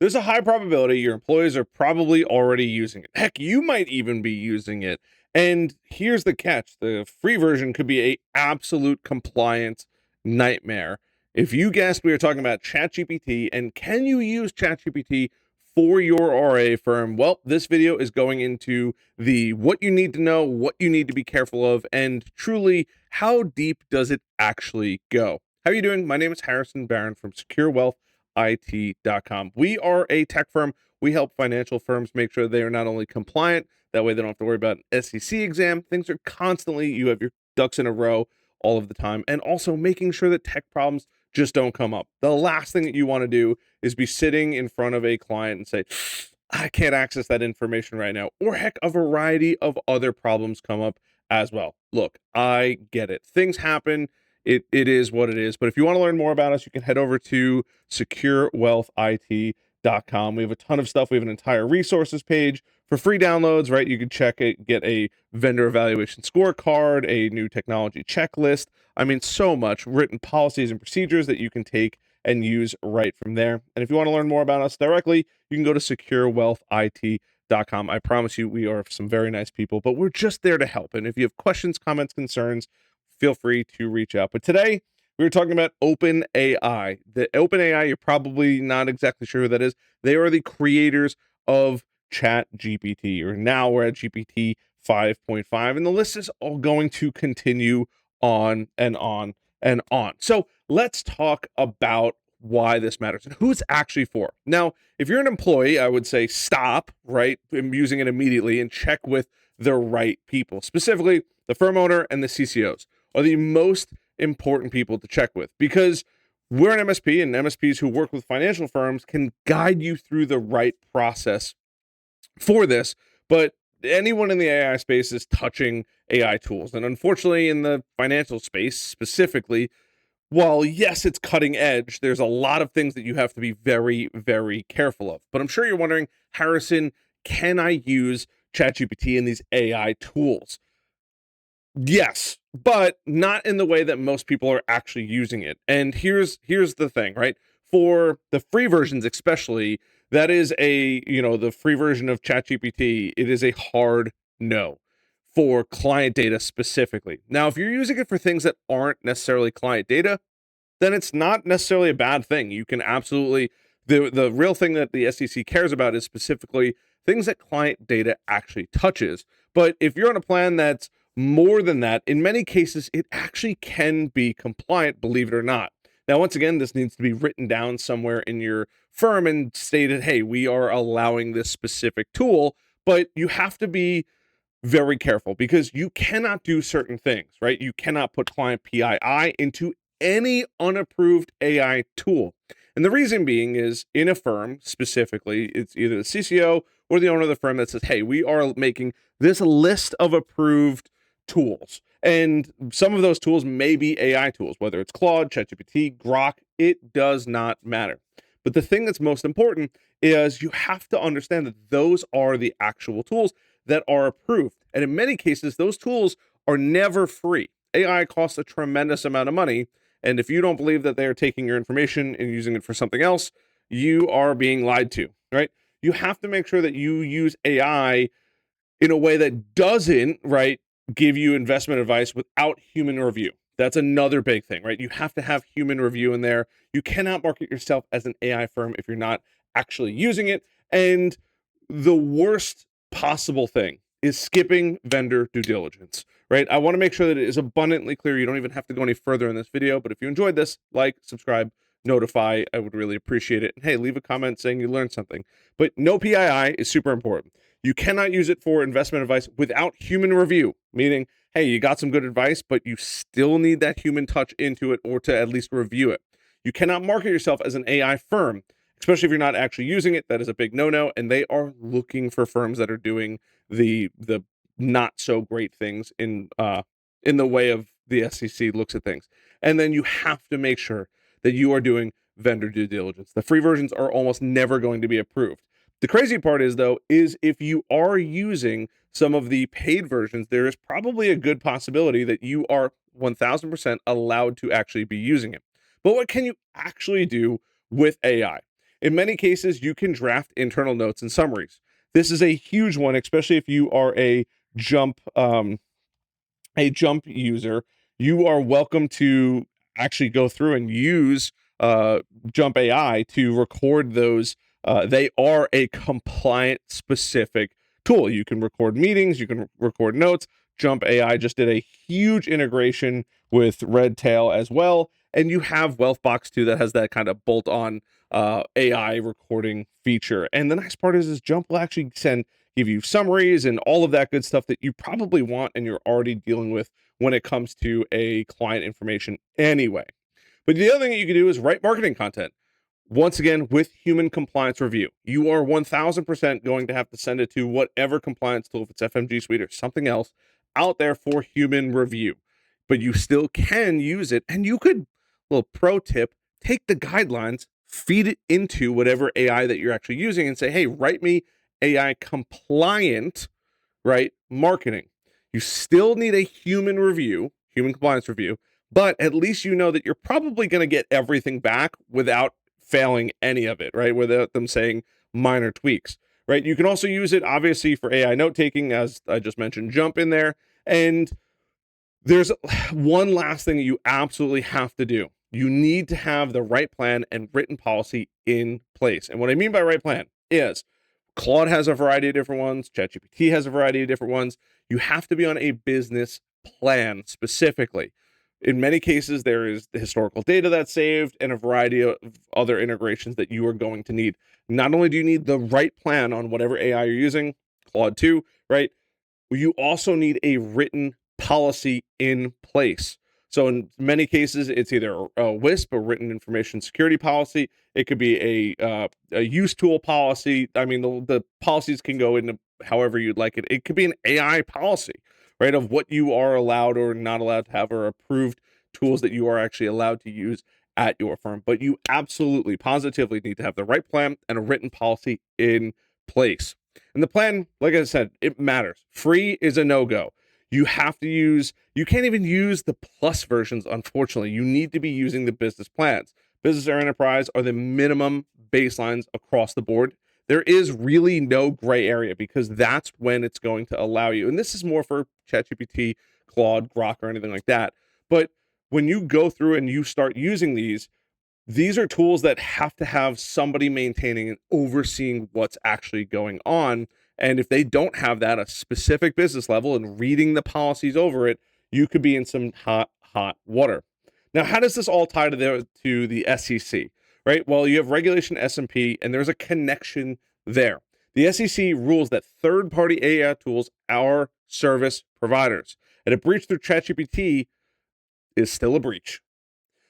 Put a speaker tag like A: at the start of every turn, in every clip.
A: there's a high probability your employees are probably already using it. Heck, you might even be using it. And here's the catch: the free version could be a absolute compliance nightmare. If you guessed, we were talking about ChatGPT, and can you use ChatGPT for your RA firm? Well, this video is going into the what you need to know, what you need to be careful of, and truly, how deep does it actually go? How are you doing? My name is Harrison Barron from SecureWealthIT.com. We are a tech firm. We help financial firms make sure they are not only compliant, that way they don't have to worry about an SEC exam. Things are constantly, you have your ducks in a row all of the time, and also making sure that tech problems just don't come up. The last thing that you want to do is be sitting in front of a client and say, I can't access that information right now, or heck, a variety of other problems come up as well. Look, I get it. Things happen. It is what it is. But if you want to learn more about us, you can head over to SecureWealthIT.com. We have a ton of stuff. We have an entire resources page for free downloads, right? You can check it, get a vendor evaluation scorecard, a new technology checklist. I mean, so much written policies and procedures that you can take and use right from there. And if you want to learn more about us directly, you can go to SecureWealthIT.com. I promise you, we are some very nice people, but we're just there to help. And if you have questions, comments, concerns, feel free to reach out. But today, we were talking about OpenAI. The OpenAI, you're probably not exactly sure who that is. They are the creators of ChatGPT, or now we're at GPT 5.5, and the list is all going to continue on and on and on. So let's talk about why this matters and who it's actually for. Now, if you're an employee, I would say stop, right, from using it immediately and check with the right people. Specifically, the firm owner and the CCOs are the most important people to check with, because we're an MSP, and MSPs who work with financial firms can guide you through the right process for this. But anyone in the AI space is touching AI tools. And unfortunately, in the financial space specifically, while yes, it's cutting edge, there's a lot of things that you have to be very, very careful of. But I'm sure you're wondering, Harrison, can I use ChatGPT and these AI tools? Yes, but not in the way that most people are actually using it. And here's the thing, right? For the free versions especially, that is the free version of ChatGPT, it is a hard no for client data specifically. Now, if you're using it for things that aren't necessarily client data, then it's not necessarily a bad thing. You can absolutely, the real thing that the SEC cares about is specifically things that client data actually touches. But if you're on a plan that's more than that, in many cases, it actually can be compliant, believe it or not. Now, once again, this needs to be written down somewhere in your firm and stated, hey, we are allowing this specific tool, but you have to be very careful because you cannot do certain things, right? You cannot put client PII into any unapproved AI tool. And the reason being is, in a firm specifically, it's either the CCO or the owner of the firm that says, hey, we are making this list of approved tools. And some of those tools may be AI tools, whether it's Claude, ChatGPT, Grok, it does not matter. But the thing that's most important is you have to understand that those are the actual tools that are approved. And in many cases, those tools are never free. AI costs a tremendous amount of money. And if you don't believe that they are taking your information and using it for something else, you are being lied to, right? You have to make sure that you use AI in a way that doesn't, right, give you investment advice without human review. That's another big thing, right? You have to have human review in there. You cannot market yourself as an AI firm if you're not actually using it. And the worst possible thing is skipping vendor due diligence, right? I want to make sure that it is abundantly clear. You don't even have to go any further in this video, but if you enjoyed this, like, subscribe, notify. I would really appreciate it. And hey, leave a comment saying you learned something. But no PII is super important. You cannot use it for investment advice without human review, meaning, hey, you got some good advice, but you still need that human touch into it or to at least review it. You cannot market yourself as an AI firm, especially if you're not actually using it. That is a big no-no, and they are looking for firms that are doing the not so great things in the way of the SEC looks at things. And then you have to make sure that you are doing vendor due diligence. The free versions are almost never going to be approved. The crazy part is, though, is if you are using some of the paid versions, there is probably a good possibility that you are 1000% allowed to actually be using it. But what can you actually do with AI? In many cases, you can draft internal notes and summaries. This is a huge one, especially if you are a jump user. You are welcome to actually go through and use Jump AI to record those. They are a compliant specific tool. You can record meetings, you can record notes. Jump AI just did a huge integration with Redtail as well. And you have Wealthbox too that has that kind of bolt on AI recording feature. And the nice part is Jump will actually give you summaries and all of that good stuff that you probably want and you're already dealing with when it comes to a client information anyway. But the other thing that you can do is write marketing content. Once again, with human compliance review, you are 1000% going to have to send it to whatever compliance tool, if it's FMG Suite or something else, out there for human review. But you still can use it, and you could, little pro tip, take the guidelines, feed it into whatever AI that you're actually using, and say, hey, write me AI compliant, right, marketing. You still need a human review, human compliance review, but at least you know that you're probably going to get everything back without failing any of it, right? Without them saying minor tweaks, right? You can also use it obviously for AI note taking, as I just mentioned, Jump in there. And there's one last thing that you absolutely have to do. You need to have the right plan and written policy in place. And what I mean by right plan is Claude has a variety of different ones. ChatGPT has a variety of different ones. You have to be on a business plan specifically. In many cases, there is the historical data that's saved and a variety of other integrations that you are going to need. Not only do you need the right plan on whatever AI you're using, Claude 2, right? You also need a written policy in place. So in many cases, it's either a WISP, a written information security policy. It could be a use tool policy. I mean, the policies can go into however you'd like it. It could be an AI policy, right, of what you are allowed or not allowed to have, or approved tools that you are actually allowed to use at your firm. But you absolutely, positively need to have the right plan and a written policy in place. And the plan, like I said, it matters. Free is a no-go. You can't even use the plus versions, unfortunately. You need to be using the business plans. Business or enterprise are the minimum baselines across the board. There is really no gray area because that's when it's going to allow you. And this is more for ChatGPT, Claude, Grok, or anything like that. But when you go through and you start using these are tools that have to have somebody maintaining and overseeing what's actually going on. And if they don't have that, a specific business level and reading the policies over it, you could be in some hot water. Now, how does this all tie to the SEC, right? Well, you have regulation S&P, and there's a connection there. The SEC rules that third-party AI tools are service providers, and a breach through ChatGPT is still a breach.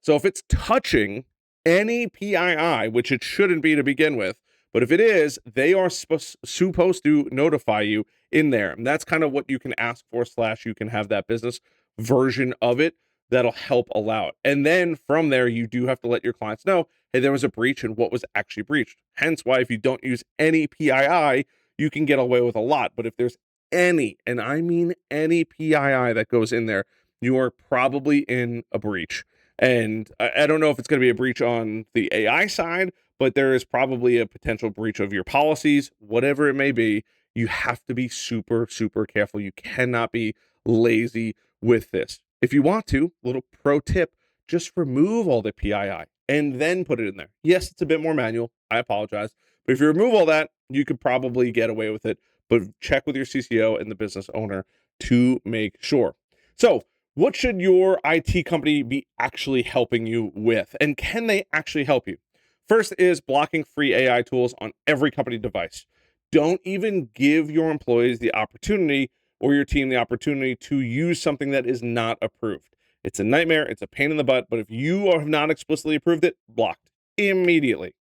A: So if it's touching any PII, which it shouldn't be to begin with, but if it is, they are supposed to notify you in there. And that's kind of what you can ask for, / you can have that business version of it that'll help allow it. And then from there, you do have to let your clients know, hey, there was a breach and what was actually breached. Hence why if you don't use any PII, you can get away with a lot. But if there's any, and I mean any PII that goes in there, you are probably in a breach. And I don't know if it's going to be a breach on the AI side, but there is probably a potential breach of your policies, whatever it may be. You have to be super, super careful. You cannot be lazy with this. If you want to, little pro tip, just remove all the PII and then put it in there. Yes, it's a bit more manual. I apologize. But if you remove all that, you could probably get away with it. But check with your CCO and the business owner to make sure. So, what should your IT company be actually helping you with? And can they actually help you? First is blocking free AI tools on every company device. Don't even give your employees the opportunity or your team the opportunity to use something that is not approved. It's a nightmare. It's a pain in the butt. But if you have not explicitly approved it, blocked immediately.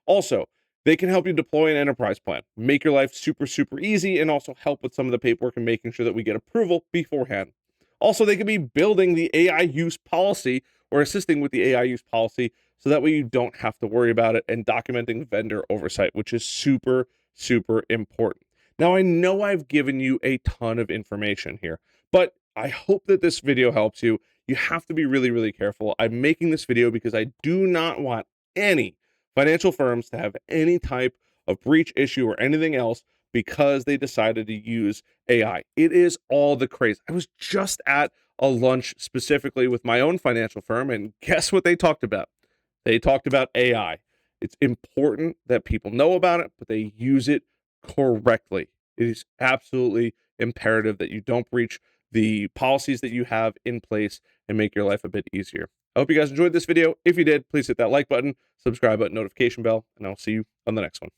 A: Also, they can help you deploy an enterprise plan, make your life super, super easy, and also help with some of the paperwork and making sure that we get approval beforehand. Also, they could be building the AI use policy or assisting with the AI use policy so that way you don't have to worry about it, and documenting vendor oversight, which is super, super important. Now, I know I've given you a ton of information here, but I hope that this video helps you. You have to be really, really careful. I'm making this video because I do not want any financial firms to have any type of breach issue or anything else because they decided to use AI. It is all the craze. I was just at a lunch specifically with my own financial firm, and guess what they talked about? They talked about AI. It's important that people know about it, but they use it correctly. It is absolutely imperative that you don't breach the policies that you have in place and make your life a bit easier. I hope you guys enjoyed this video. If you did, please hit that like button, subscribe button, notification bell, and I'll see you on the next one.